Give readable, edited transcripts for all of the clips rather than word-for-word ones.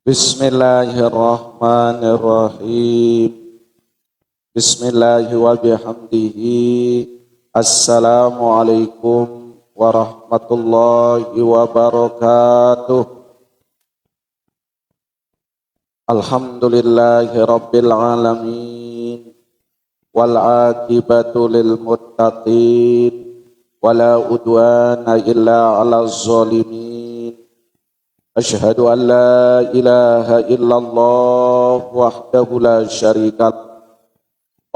Bismillahirrahmanirrahim. Bismillahi wa bihamdihi. Assalamualaikum warahmatullahi wabarakatuh. Alhamdulillahi rabbil alamin. Wal aqibatu lil muttaqin. Wala udwana illa 'alaz zalimin. Asyhadu an la ilaha illallah wahdahu la syarika lah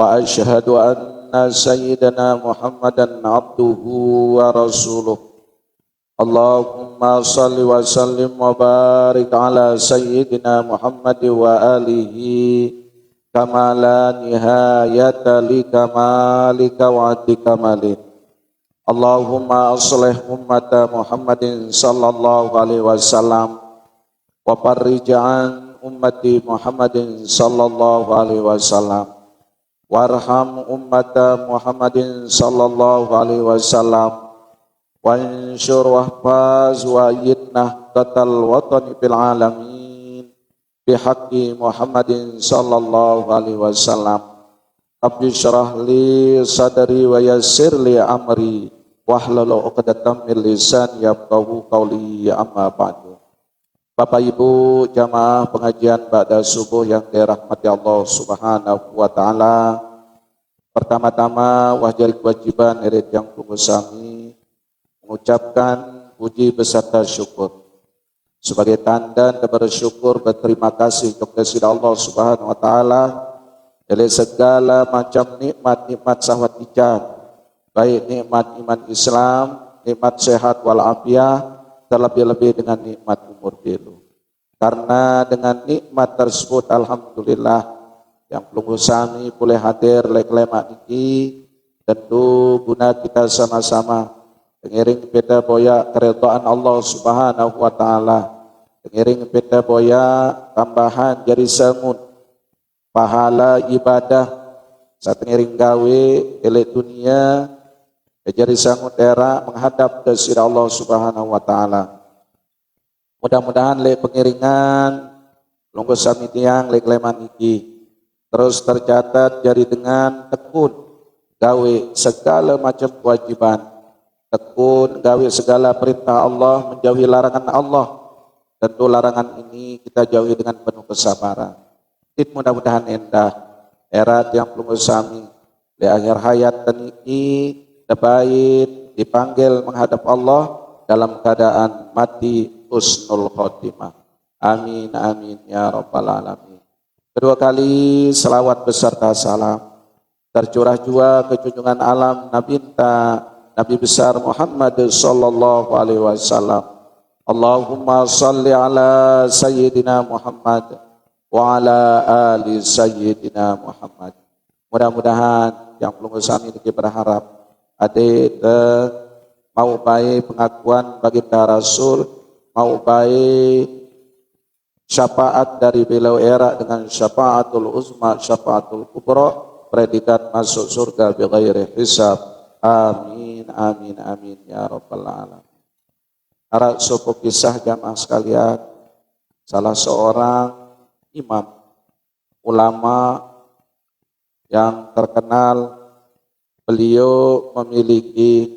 wa asyhadu anna sayyidana Muhammadan abduhu wa rasuluh. Allahumma salli wa sallim wa barik ala sayyidina Muhammad wa alihi kama la nihayata li kamalika wa adikamalin. Allahumma aslih ummata Muhammadin sallallahu alaihi wasallam wa farrij'an ummati Muhammadin sallallahu alaihi wasallam warham ummata Muhammadin sallallahu alaihi wasallam wansyur wahfaz wa yidnah qatal watani fil alamin bihaqqi Muhammadin sallallahu alaihi wasallam. Rabbi syrah li sadri wa yassir li amri wahlul 'uqdatam min lisani yafqahu qawli, amma ba'du. Bapak Ibu jamaah pengajian ba'da subuh yang dirahmati Allah Subhanahu wa taala. Pertama-tama wajib kewajiban irit yang sami mengucapkan puji beserta syukur sebagai tanda bersyukur berterima kasih kepada Allah Subhanahu wa taala dari segala macam nikmat-nikmat syahwat ijan, baik nikmat iman Islam, nikmat sehat walafiat, terlebih-lebih dengan nikmat umur belu. Karena dengan nikmat tersebut alhamdulillah yang pelunggu sami boleh hadir lek-lemak niki, tentu guna kita sama-sama mengiring peta boya keridhaan Allah Subhanahu wa taala, mengiring peta boya tambahan jadi sangun pahala ibadah saat ngiring gawe elek dunia jadi sangut era menghadap ke sira Allah Subhanahu wa taala. Mudah-mudahan lek pengiringan lungguh sami tiang lek leman iki terus tercatat jadi dengan tekun gawe segala macam kewajiban, tekun gawe segala perintah Allah, menjauhi larangan Allah. Tentu larangan ini kita jauhi dengan penuh kesabaran. Mudah-mudahan endah era yang pelunggu sami di akhir hayat teniki terbaik dipanggil menghadap Allah dalam keadaan mati husnul khotimah. Amin amin ya rabbal alamin. Kedua kali selawat beserta salam tercurah jua ke junjungan alam Nabi besar Muhammad sallallahu alaihi wasallam. Allahumma salli ala sayyidina Muhammad wa ala ali sayyidina Muhammad. Mudah-mudahan yang belum sami ini berharap ada mau baik pengakuan baginda Rasul, mau baik syafaat dari beliau era dengan syafaatul uzma, syafaatul kubra, predikat masuk surga bi ghairi hisab. Amin amin amin ya rabbal alamin. Para suku kisah jamaah sekalian, salah seorang imam, ulama yang terkenal, beliau memiliki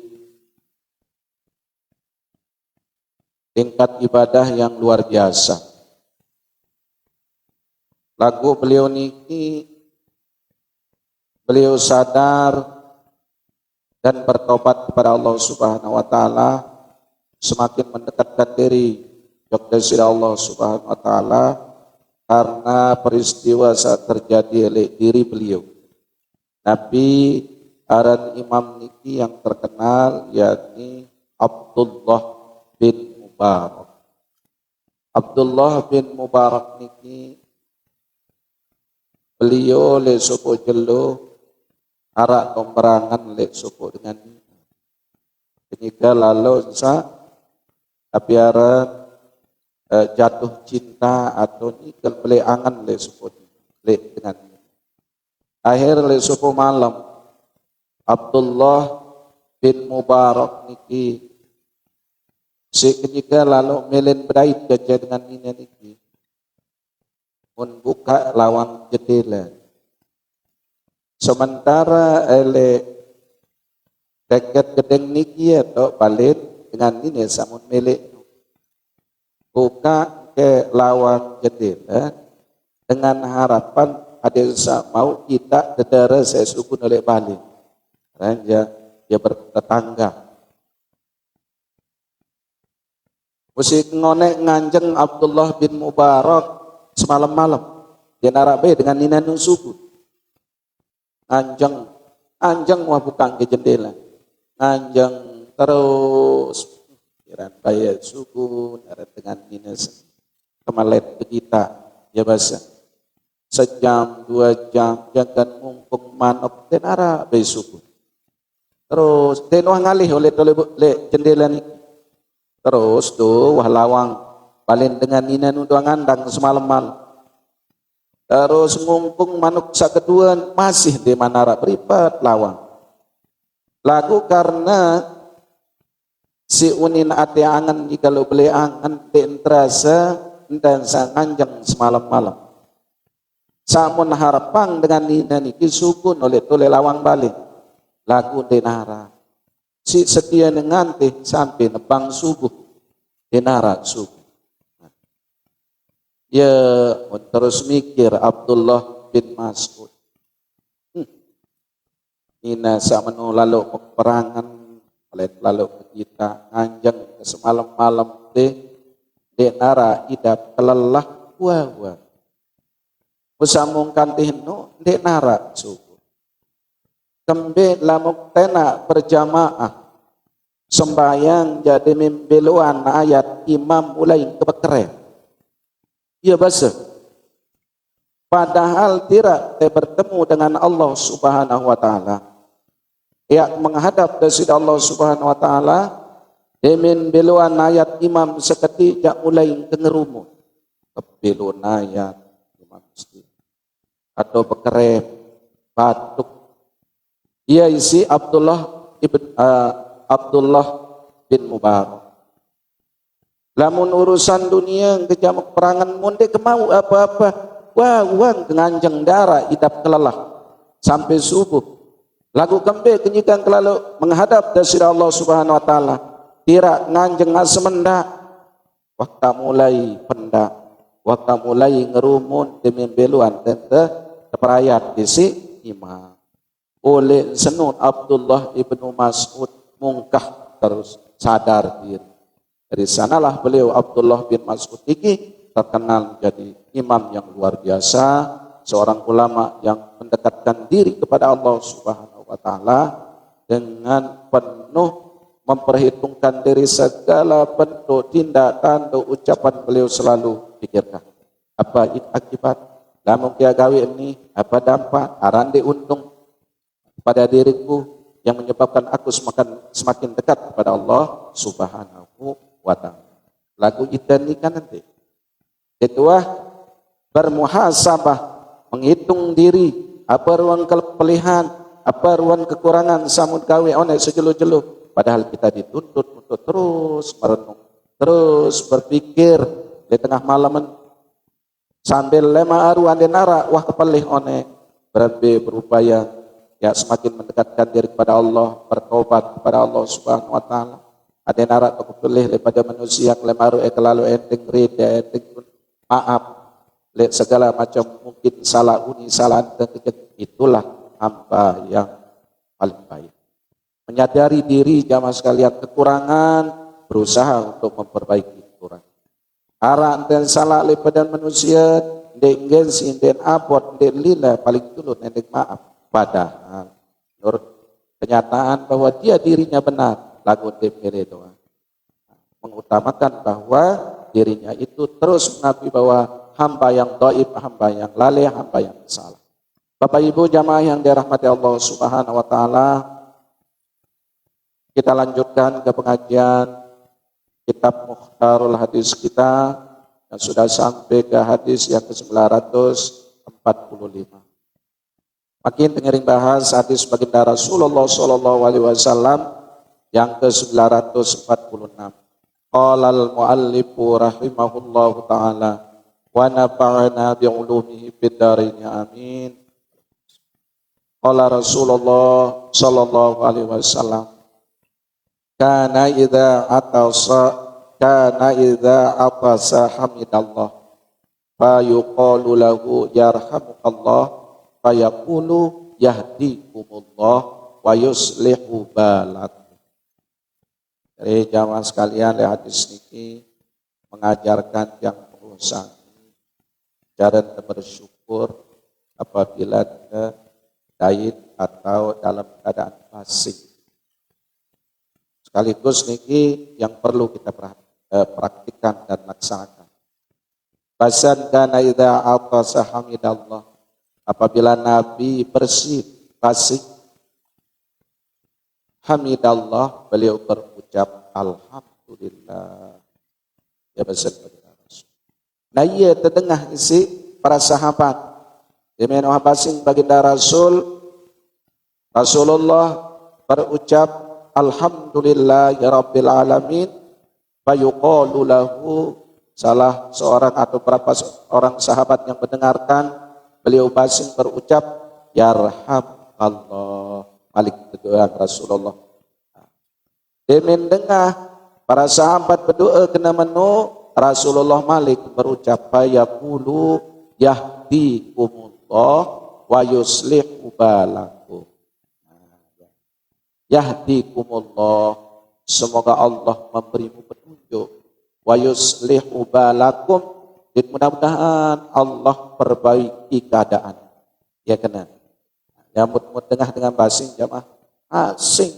tingkat ibadah yang luar biasa. Lagu beliau niki, beliau sadar dan bertobat kepada Allah Subhanahu wa taala, semakin mendekatkan diri kepada Allah Subhanahu wa taala karena peristiwa saat terjadi oleh diri beliau. Nabi aran imam niki yang terkenal yakni Abdullah bin Mubarak. Abdullah bin Mubarak niki beliau le sopo jelo arak perangan le sopo dengan ketika lalu sa apiaran jatuh cinta atau nikel beli angan le sopo le dengan akhir le sopo malam Abdullah bin Mubarak niki si ketika lalu melen berait gajah dengan ini niki pun buka lawang jendela sementara ele dekat gedeng niki atau balik dengan ini samun milik buka ke lawang jendela dengan harapan ada mau kita dedara saya sukun oleh balik raja dia bertetangga musik ngonek nganjeng Abdullah bin Mubarak semalam malam dia narabe dengan nina nung suku anjang wah bukan ke jendela anjang terus kiran bayar suku dengan nina kemalet ke kita ya bahasa sejam 2 jam jangan mumpung manop tenara bay suku terus tenuah ngalih oleh jendela ni terus tuh wah lawang balen dengan nina nundang ngandang semalam malam terus ngumpung manuk sakeduan masih di manara beripat lawang lagu karena si unin ate angan jika lo beli angan ten terasa dan sanganjang semalam malam samun harapang dengan nina niki sukun oleh tole lawang balik lagu denara si setia dengan teh sampai nebang subuh denara subuh ya terus mikir Abdullah bin Mas'ud nina samanu lalu peperangan lalu kita anjang semalam malam teh denara idap kelelah wah usamung kantihno denara subuh kembe lamuk tena berjamaah sembayang jadi membeluan ayat imam mulai kebekeren iya bahasa padahal tidak bertemu dengan Allah subhanahu wa ta'ala ya menghadap dari Allah subhanahu wa ta'ala demin beluan ayat imam seketika mulai kengerumun kebeluan ayat imam mesti atau bekeren batuk ia isi Abdullah bin Mubarak. Lamun urusan dunia kejam perangan munde kemau apa-apa. Wah, uang nganjeng darah idap kelelah sampai subuh. Lagu kembe kenyikan kelalu menghadap dari Allah Subhanahu wa taala. Tira nganjeng asemenda. Waktu mulai pendak, waktu mulai ngerumun demi beluan tente terperayat isi imam. Oleh senun Abdullah ibnu Mas'ud mungkah terus sadar diri. Dari sanalah beliau Abdullah bin Mas'ud ini terkenal jadi imam yang luar biasa, seorang ulama yang mendekatkan diri kepada Allah Subhanahu wa taala dengan penuh memperhitungkan diri segala bentuk tindak tanduk ucapan beliau selalu pikirkan apa akibat lamun kia gawe ini apa dampak arande untung pada diriku yang menyebabkan aku semakin dekat kepada Allah Subhanahu wa ta'ala. Lagu idan ini kan nanti. Kedua, bermuhasabah, menghitung diri, apa ruang kepelihan, apa ruang kekurangan, samud gawe onek sejelo-jelo. Padahal kita dituntut untuk terus merenung, terus berpikir di tengah malaman sambil lema aruan denara, wah kepelih onek, berupaya ya semakin mendekatkan diri kepada Allah, bertobat kepada Allah Subhanahu wa taala. Ada narak aku pilih daripada manusia kelemaru kelalu enteng rida enteng maaf lihat segala macam mungkin salah uni salah itulah hamba yang paling baik. Menyadari diri jamaah sekalian kekurangan, berusaha untuk memperbaiki kekurangan. Arah enten salah daripada manusia, ndek gengsi, ndek abot, ndek lila paling dulu ndek maaf. Padahal menurut kenyataan bahwa dia dirinya benar, lagu DPD doa. Mengutamakan bahwa dirinya itu terus mengakui bahwa hamba yang dhaif, hamba yang lalai, hamba yang salah. Bapak Ibu jamaah yang dirahmati Allah Subhanahu wa taala, kita lanjutkan ke pengajian kitab Mukhtarul Hadis kita yang sudah sampai ke hadis yang ke-945. Makin dengerin bahas hadis baginda Rasulullah sallallahu alaihi wasallam yang ke-946. Qala al-muallifu rahimahullahu taala wa nafa'ana bi ulumihi fid dharain amin. Qala Rasulullah sallallahu alaihi wasallam kana idza atasa hamidallah fa yuqalu lahu yarhamukallah fayaqulu yahdikumullah wa yuslihu balakum. Jadi jamaah sekalian, hadis ini mengajarkan yang berusaha cara bersyukur apabila kita daid atau dalam keadaan fasik. Sekaligus niki yang perlu kita praktikkan dan laksanakan. Basan kana idza atasa hamidallah, apabila Nabi bersih fasik, hamidallah, beliau berucap alhamdulillah. Ya bersih baginda Rasul. Nah iya terdengar isi para sahabat. Demikian bahasing baginda Rasulullah berucap alhamdulillah ya rabbil alamin. Fayuqalu lahu, salah seorang atau berapa orang sahabat yang mendengarkan beliau basing berucap yarhamallah, malik berdoa Rasulullah. Dia mendengar para sahabat berdoa kena menu, Rasulullah malik berucap fayaqulu yahdikumullah wa yuslihu balakum. Yahdikumullah, semoga Allah memberimu petunjuk, wa yuslihu balakum, dan mudah-mudahan Allah perbaiki keadaan. Ya kena. Ya mut tengah dengan basing jamaah asing.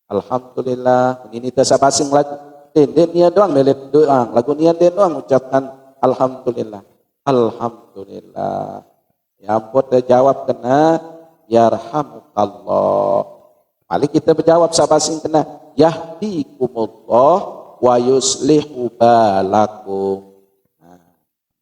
Alhamdulillah. Ini tesa basing lagu. Dia doang melet doang. Lagu dia doang ucapkan alhamdulillah. Alhamdulillah. Ya ampun dia jawab kena yarhamukallah. Mari kita berjawab sabasing kena yahdikumullah wa yuslihu balakum.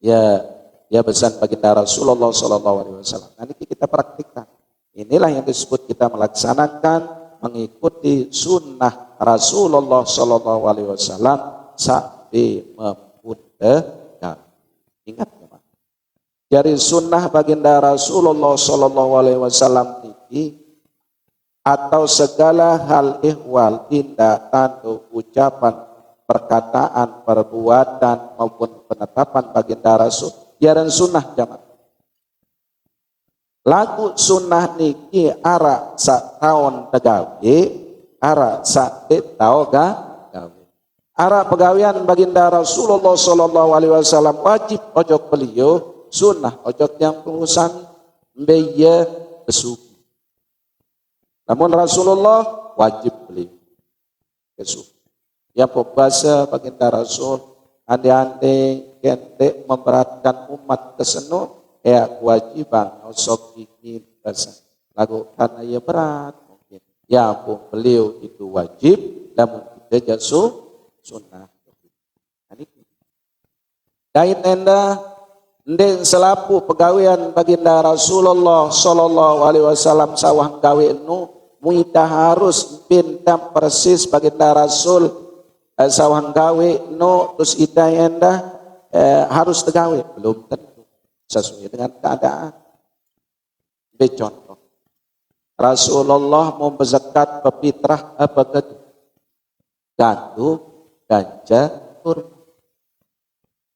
Ya pesan baginda Rasulullah sallallahu alaihi wasallam. Nanti kita praktikkan. Inilah yang disebut kita melaksanakan, mengikuti sunnah Rasulullah sallallahu alaihi wasallam sampai memudahkan. Ingat teman. Dari sunnah baginda Rasulullah sallallahu alaihi wasallam ini atau segala hal ihwal, tindak tanduk, ucapan, perkataan, perbuatan maupun penetapan baginda Rasul jaran sunnah jamaah. Lagu sunnah niki ara sak taon tegawe, ara sak tau gawe. Ara pegawean baginda Rasulullah sallallahu alaihi wasallam wajib ojok beliau, sunnah ojok yang pengurusan mbeye besuki. Namun Rasulullah wajib beliau besuki. Ya pembasa baginda Rasul ande-ande kente memberatkan umat kesenu ya kewajiban osok bikin basa lagu karena ia berat mungkin ya pun beliau itu wajib namun kita jasu sunnah. Dain enda ndeng selapu pegawaian baginda Rasulullah sallallahu alaihi wasallam sawah gawe nu muita harus pintam persis baginda Rasul sawang gawe no terus ita enda harus tegawe belum tentu sesuai dengan keadaan. Contoh Rasulullah mau berzakat pepitrah apa ke gandum, ganja, kurma.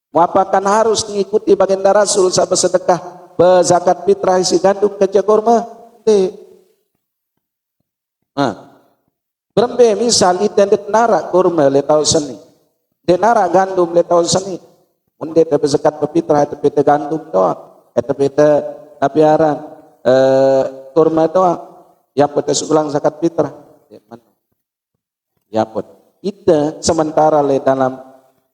Muapakan harus mengikuti baginda Rasul sahabat sedekah berzakat fitrah isi gandum, ganja, kurma? Berembe misal itendet nara kurma le tau seni. De nara gandum le tau seni. Munde te berzakat pepitrah te pete gandum doang. Te pete napiaran kurma doang. Ya pun ulang zakat fitrah. Ya pun. Kita sementara dalam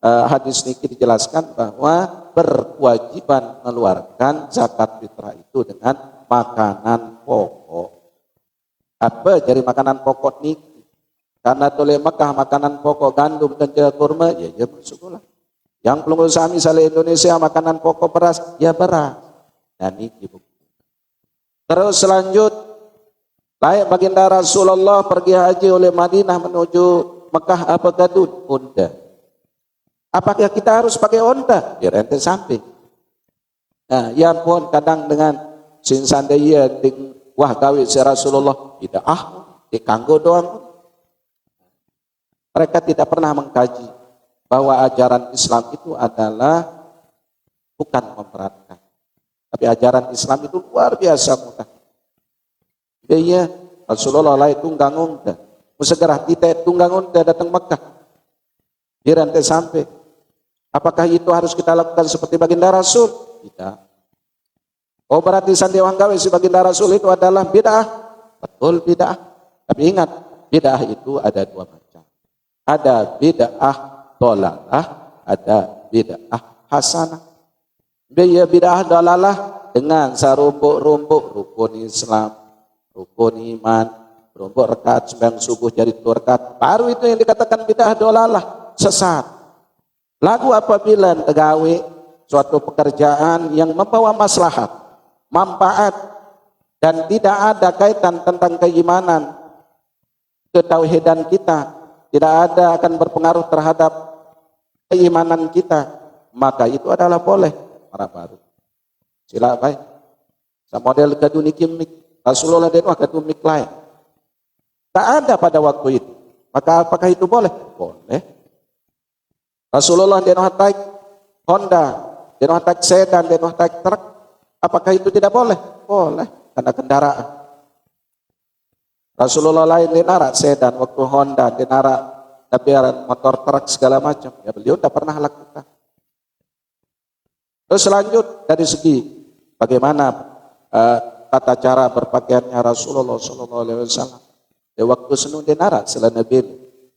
hadis ini dijelaskan bahwa berkewajiban mengeluarkan zakat fitrah itu dengan makanan pokok. Apa jadi makanan pokok nih? Karena toleh Mekah makanan pokok gandum dan kurma, ya masuklah. Yang belum usaha misalnya Indonesia makanan pokok beras, ya beras. Dan ini bukti. Terus selanjut, layak baginda Rasulullah pergi haji oleh Madinah menuju Mekah apa gadun? Unta. Apakah kita harus pakai unta? Biar ente sampai. Nah, ya pun kadang dengan sinsan daya ting wah kawin si Rasulullah tidak dikanggo doang. Mereka tidak pernah mengkaji bahwa ajaran Islam itu adalah bukan memberatkan. Tapi ajaran Islam itu luar biasa mudah. Iya, Rasulullah lah tunggang unta. Segera kita tunggang unta datang Mekah. Biar ente sampai. Apakah itu harus kita lakukan seperti baginda Rasul? Tidak. Oh berarti sandiwang gawe si baginda Rasul itu adalah bid'ah. Betul bid'ah. Tapi ingat, bid'ah itu ada dua macam. Ada bid'ah dolalah, ada bid'ah hasanah. Biaya bid'ah dolalah dengan sarumpuk-rumpuk rukun Islam, rukun iman, rumpuk rakaat sembahyang subuh jadi 2 rakaat. Baru itu yang dikatakan bid'ah dolalah, sesat. Lagu apabila tegawe suatu pekerjaan yang membawa maslahat, manfaat, dan tidak ada kaitan tentang keimanan, ketauhidan kita, tidak ada akan berpengaruh terhadap keimanan kita, maka itu adalah boleh para baru. Sila baik. Sama model kaduni kimik, Rasulullah dan kaduni mik lain. Tak ada pada waktu itu. Maka apakah itu boleh? Boleh. Rasulullah dan taik Honda, dan taik sedan, dan taik truk. Apakah itu tidak boleh? Boleh. Karena kendaraan. Rasulullah lain dia narak sedan, waktu Honda dia narak tabiaran motor truk segala macam. Ya beliau tidak pernah lakukan. Terus lanjut dari segi bagaimana tata cara berpakaiannya Rasulullah SAW. Di waktu senun dia narak selain Nabi.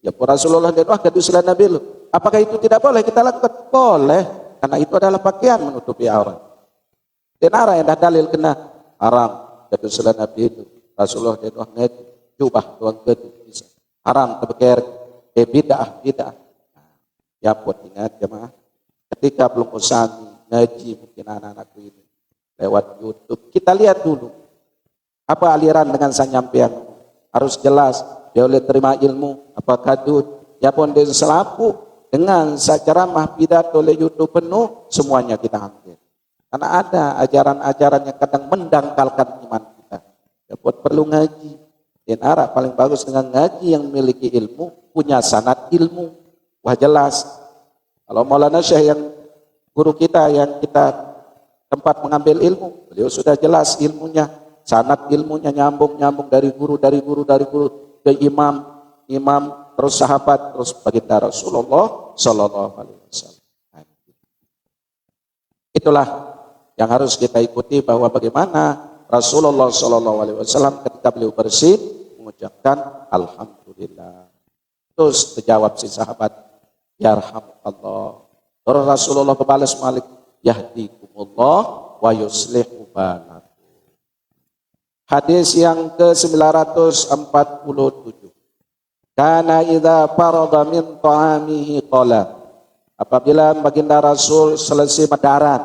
Ya Rasulullah dia kadu selain Nabi. Apakah itu tidak boleh kita lakukan? Boleh. Karena itu adalah pakaian menutupi aurat. Dia narak yang dah dalil kena haram kadu selain Nabi itu. Rasulullah dia ngadu jubah tuang kadu bisa. Haram terbekir bid'ah. Ya buat ingat jemaah. Ketika belum usami ngaji mungkin anak-anakku ini lewat YouTube, kita lihat dulu apa aliran dengan sanyampaian. Harus jelas dia boleh terima ilmu apa kadut. Ya pun dia selaku dengan ceramah pidato oleh YouTube penuh, semuanya kita ambil. Karena ada ajaran-ajaran yang kadang mendangkalkan iman kita. Ya buat perlu ngaji. Dan arah paling bagus dengan ngaji yang memiliki ilmu, punya sanad ilmu. Wah jelas. Kalau Maulana Syekh yang guru kita yang kita tempat mengambil ilmu, beliau sudah jelas ilmunya, sanad ilmunya nyambung dari guru ke imam, terus sahabat, terus baginda Rasulullah Sallallahu Alaihi Wasallam. Itulah yang harus kita ikuti bahwa bagaimana Rasulullah Sallallahu Alaihi Wasallam ketika beliau bersih mengucapkan Alhamdulillah. Terus terjawab si sahabat, Yarhamukallah. Terus Rasulullah berbalas malik, Yahdikumullah wa yuslihu balakum. Hadis yang ke-947. Kana idza farada min ta'amihi qala. Apabila baginda Rasul selesai mendarat,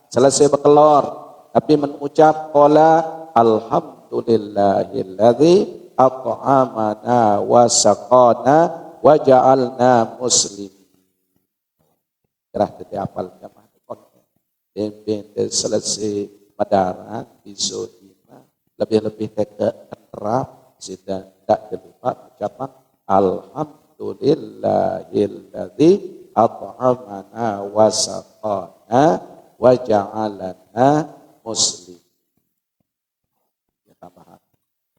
selesai berkelor, tapi mengucap qala alhamdulillahilladzi at'amana wa saqana wa ja'alna muslim. Kerah tadi apal jamaah konten. Dempet selesai mendarat bisodina lebih-lebih terap sudah tak lupa ucapan alhamdulillahilladzi at'amana wa saqana wa ja'alana muslim. Ya tambahan.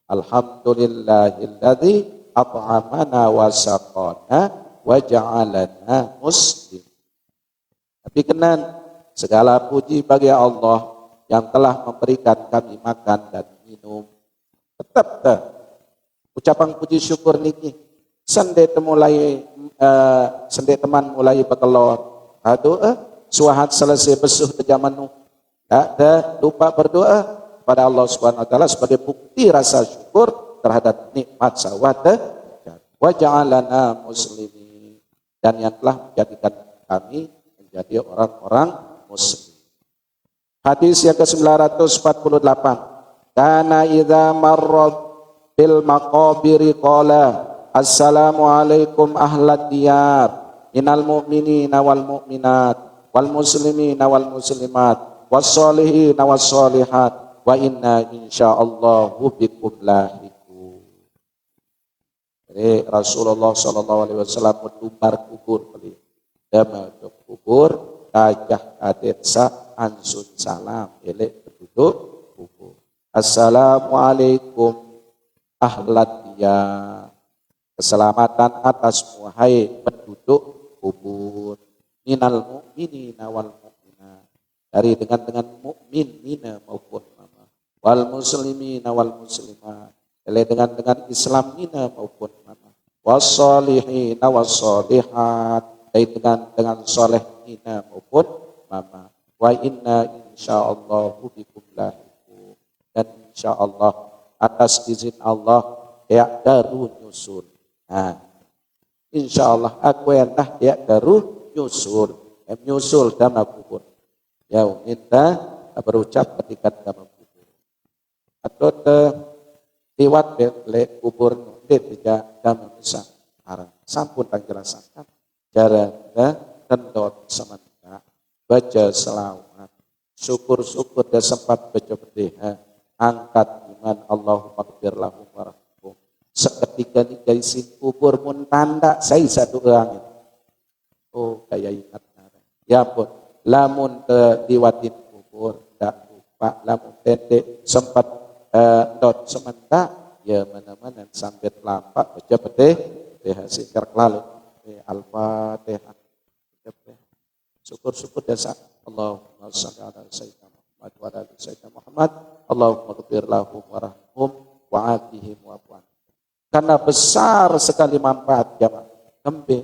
Alhamdulillahilladzi at'amana wa saqana wa ja'alana muslim. Tapi kenan segala puji bagi Allah yang telah memberikan kami makan dan minum Tetap dah ucapan puji syukur niki. Sende temulai sende teman mulai bekelor. Aduh suahat selesai besuh terjaman nu. Ada lupa berdoa pada Allah Subhanahu wa taala sebagai bukti rasa syukur terhadap nikmat sawata wa ja'alana muslimin, dan yang telah menjadikan kami menjadi orang-orang muslim. Hadis yang ke-948. Kana idza marra bil maqabiri qala assalamu alaikum ahlad diyar minal mu'minina wal mu'minat wal muslimina wal muslimat was solihina was solihat wa inna insyaallahu bikum lahiqun. Jadi Rasulullah sallallahu alaihi wasallam menumbar kubur beli. Dama kubur tajah adet sa ansun salam elek penduduk kubur. Assalamualaikum ahlad diyar. Keselamatan atas wahai penduduk kubur. Minal mu'minina wal mu'minat. Dari dengan mukminina maupun mama. Wal muslimina wal muslimat. Dengan Islamina maupun mama. Wassolihina wassolihat. Dengan solehina maupun mama. Wa inna insyaallahu bikum lahiqun. Dan insyaallah atas izin Allah ya'daru nyusul. Nah, insyaallah aku enah ya'daru nyusul. Nyusul dalam kubur. Ya minta berucap ketika dalam kubur. Atau liwat le kubur tidak dalam bisa arah. Sampun tak jelasakan. Cara tendot sementara baca selawat. Syukur-syukur dan sempat baca bediha. Angkat iman Allahumma gfir lahum warahmatuh. Seketika ni gaisin kubur mun tanda saya satu angin. Oh kaya ingat. Ya pun lamun diwatin kubur tak lupa lamun tende sempat dot sementara ya mana-mana sampai lampak baca bediha sikar lalu al-fatihah. Syukur-syukur dasa Allahumma shalli ala sayyidina Muhammad wa ala sayyidina Muhammad. Allahumma ghfir lahum warahmhum wa'afihim wa'fu'an. Karena besar sekali manfaat jamaah. Kembe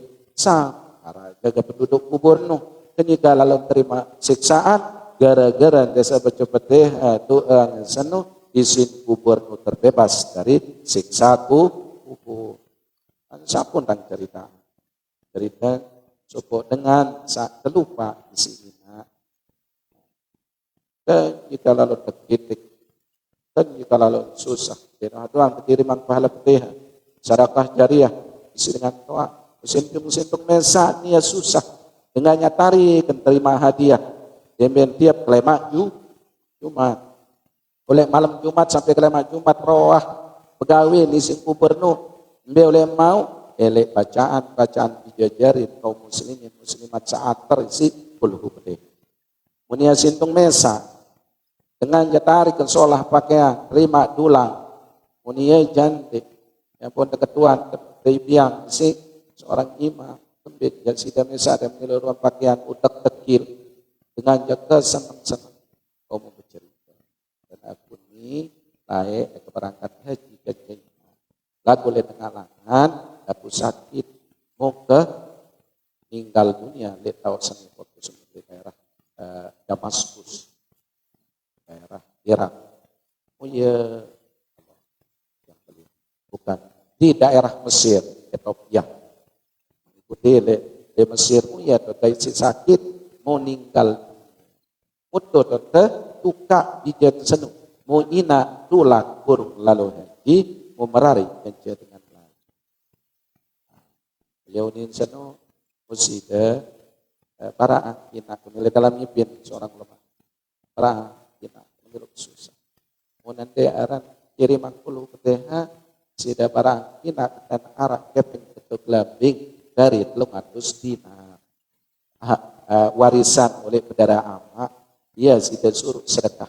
para jaga penduduk kubur nu ketika lalu terima siksaan gara-gara desa baca Fatihah doa senu isin kubur nu terbebas dari siksa kubur. Sampun tang cerita sopo dengan saat terlupa isi ina. Dan kita lalu terkitik. Dan kita lalu susah. Dengan doang kiriman pahala petiha. Sedekah jariah. Isi dengan doa. Musim-musim mesa niya susah. Dengannya tarik dan terima hadiah. Demikian tiap kelema Jumat. Oleh malam Jumat sampai kelema Jumat roah. Pegawai isi kubur nu. Oleh mau elek bacaan dijajarin kaum muslimin muslimat saat terisi puluh bedeh. Munia sintung mesa dengan jatarik solah pakaian terima dulang. Munia jantik yang pun ketuan biang si seorang imam tembik dan sida mesa dan menyeluruhan pakaian utak tekil dengan jaga senang-senang kaum bercerita. Dan aku ini layak keberangkat haji ke lagu le tengah langan aku sakit mau ke tinggal dunia lihat tahu seni fokus di daerah Damaskus, daerah Irak. Oh ya, bukan di daerah Mesir, Ethiopia. Ikuti di Mesir, oh ya, dari si sakit mau meninggal. Mutu tuka di jatuh senu, mau ina tulak burung lalu haji mau merari kerja dengan beliau ini seno musida para angkina kunile dalam mipin seorang ulama para angkina menurut susah mau nanti aran kirim angkulu keteha sida para angkina dan arak keping ketuk lambing dari 300 dinar warisan oleh bedara ama dia sida suruh sedekah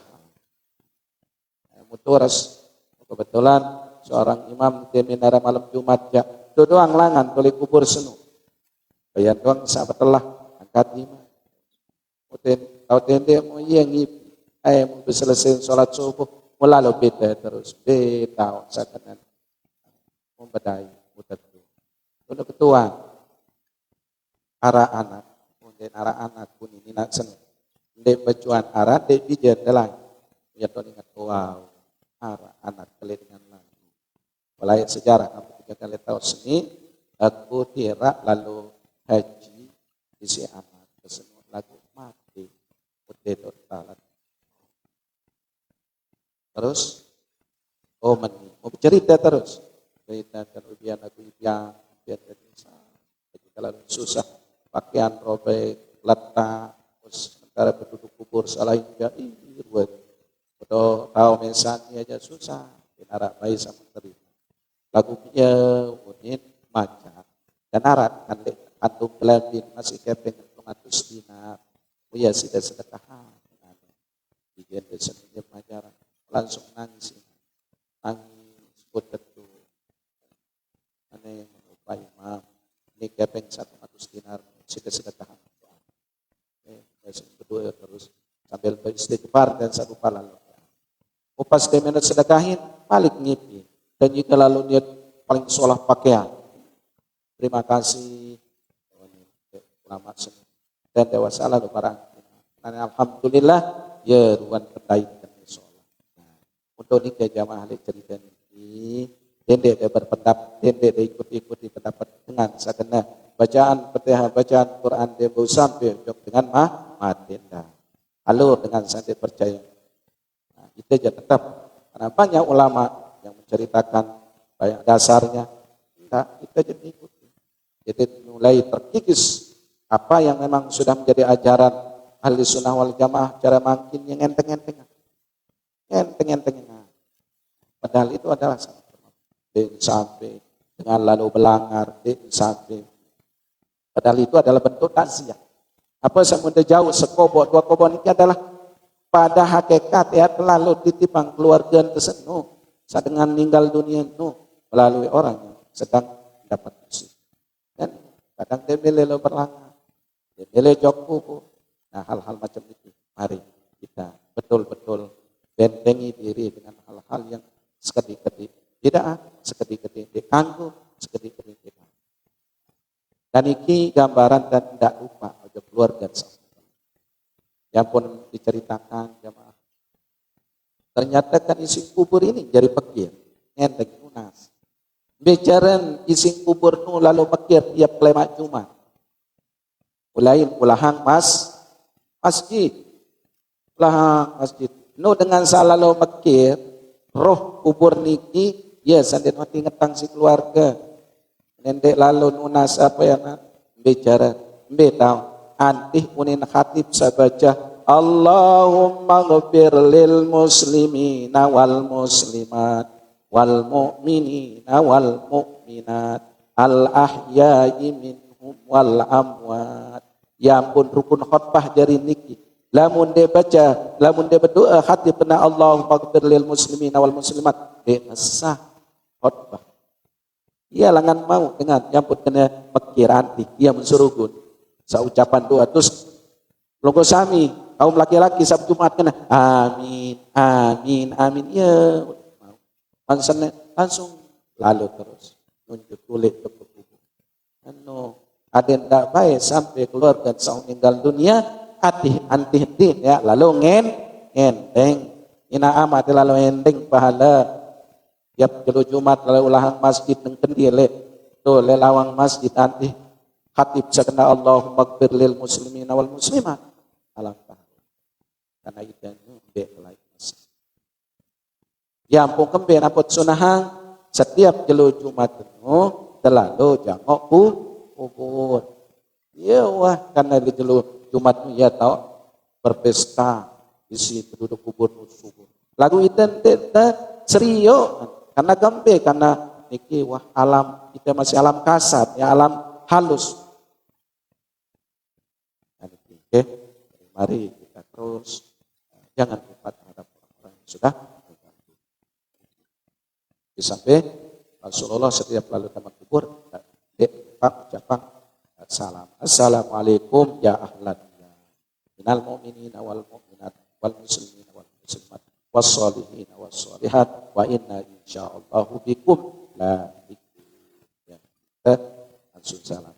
muturas kebetulan seorang imam di minara malam Jumat ya doang langan oleh kubur senu. Bayan doang sahabat telah angkat imam. Mungkin tahu tende mau yang mau selesai sholat subuh Mulai beda terus beda sakanan membedai utat tu. Untuk ketua arah anak, kemudian arah anak pun ini nak sen. Dek bacuan arah dek bijan dalam. Ya tu ingat wow arah anak kali dengan lagu. Mulai sejarah aku 3 kali tahu seni aku tirak lalu haji isi anak kesenut lagu mati udah total. Terus meni mau bercerita terus cerita kerugian aku biar bisa kalau susah pakaian robek letak terus sementara penduduk kubur salah jadi buat betul tahu mesannya aja susah arak bayi sama terima lagu dia unit macam dan arat kan antum pelabin masih kepeng 100 dinar ya sudah sedekahan bikin desainnya pelajaran langsung nangis buat itu aneh upaya imam ini kepeng 100 dinar sudah sedekahan kedua terus sambil beristighfar dan satu lalu upas dia minat sedekahin balik ngipi dan jika lalu dia paling sholah pakaian terima kasih ulama seni dan dewasa lalu barang dan alhamdulillah ya ruan pedai dan sholah untuk nikah jamaah ahli cerita ini dendek dia berpendapat dendek dia ikuti pendapat dengan sakena bacaan Fatihah bacaan Quran dia baru sampai dengan mati alur dengan santai percaya itu aja tetap karena banyak ulama yang menceritakan banyak dasarnya kita jadi ikuti jadi mulai terkikis apa yang memang sudah menjadi ajaran ahli sunnah wal jamaah cara makin yang enteng-enteng padahal itu adalah sampai dengan lalu belanggar sampai padahal itu adalah bentuk takziah apa semudah jauh sekobot 2 kobot ini adalah pada hakikat ya terlalu ditipang keluarga tersenu saat dengan meninggal dunia itu melalui orang yang sedang dapat musik dan kadang dia belelo berlanggar dia bele jokku nah hal-hal macam itu mari kita betul-betul bentengi diri dengan hal-hal yang sekedik-kedik tidak sekedik-kedik dikanggu sekedik-kedik tidak dan ini gambaran dan tidak lupa untuk keluarga yang pun diceritakan jemaah. Ternyata kan isi kubur ini jadi pekir, enteng lunas. Bicara isi kubur nu lalu pekir tiap kelemak Jumat. Ulahang masjid. Ulahang masjid. Nu dengan salah lalu pekir, roh kubur niki ya sandet mati ngetang si keluarga. Nendek lalu nunas apa ya nak bicara betau antih unin khatib sabaca Allahumma ghfir lil muslimina wal muslimat wal mu'minina wal mu'minat al ahya'i minhum wal amwat ya ampun rukun khutbah jari niki lamun dia baca lamun dia berdoa khatib pena Allahumma ghfir lil muslimina wal muslimat dia sah khutbah ia langan mau dengan nyamput kena mekiranti ia mensurugun saucapan doa terus logo sami kaum laki-laki Sabtu Jumat kena amin amin amin ya langsung lalu terus nunjuk kulit ke kubur ada ndak baik sampai keluarga sau meninggal dunia antih din ya lalu ngenteng ina amat lalu enteng pahala tiap jelu Jumat lalu ulahang masjid nang kendile tu lelawang masjid antih khatib sakna Allahumma ghfir lil muslimina wal muslimat alangkah karena itu ndek lain ya ampun kemben apot sunahang setiap jelu Jumat itu terlalu jangok kubur ya wah karena di jelu Jumat ya tahu berpesta isi penduduk kubur lagu itu serio karena gembe karena niki wah alam kita masih alam kasar ya alam halus. Oke, mari kita terus jangan lupa terhadap orang-orang yang sudah mengganggu. Sampai Rasulullah setiap lalu tamat kubur, ucapan salam. Assalamualaikum ya ahlan minal mu'minina wal mu'minat wal muslimina wal muslimat was solihin wal wassalihat wa inna insyaallahu bikum lahiqun. Ya, kita langsung salam.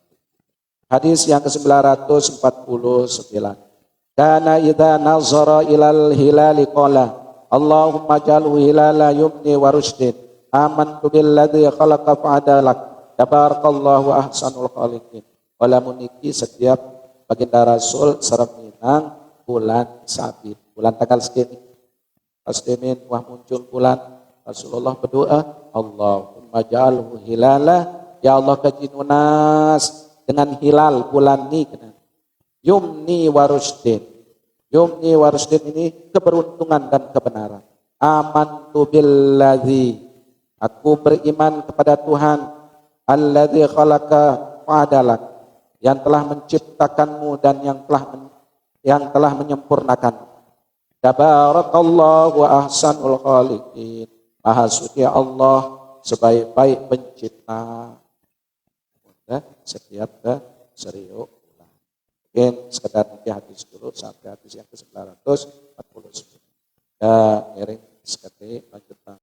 Hadis yang ke-949. Kana idza nazara ilal hilali qala Allahumma jalhu hilala yumni wa rushdin amantu billadzi khalaqa fa'adalak tabarakallahu ahsanul khaliqin. Wala muniki setiap baginda Rasul sereminang bulan Sabit, bulan tanggal segini Asdemin wah muncul bulan, Rasulullah berdoa Allahumma jalhu hilala, ya Allah kajinunas dengan hilal bulan ini yumni wa rushdin. Yumni wa rushdin ini keberuntungan dan kebenaran. Amantu billadzi, aku beriman kepada Tuhan alladzi khalaqa fa'adalak, yang telah menciptakanmu dan yang telah menyempurnakan. Tabarakallahu ahsanul khaliqin. Maha suci Allah sebaik-baik pencipta. Setiap serius. Mungkin sekedar nanti hadis dulu sampai hadis yang ke-949. Dan ngiring sekali lanjutkan.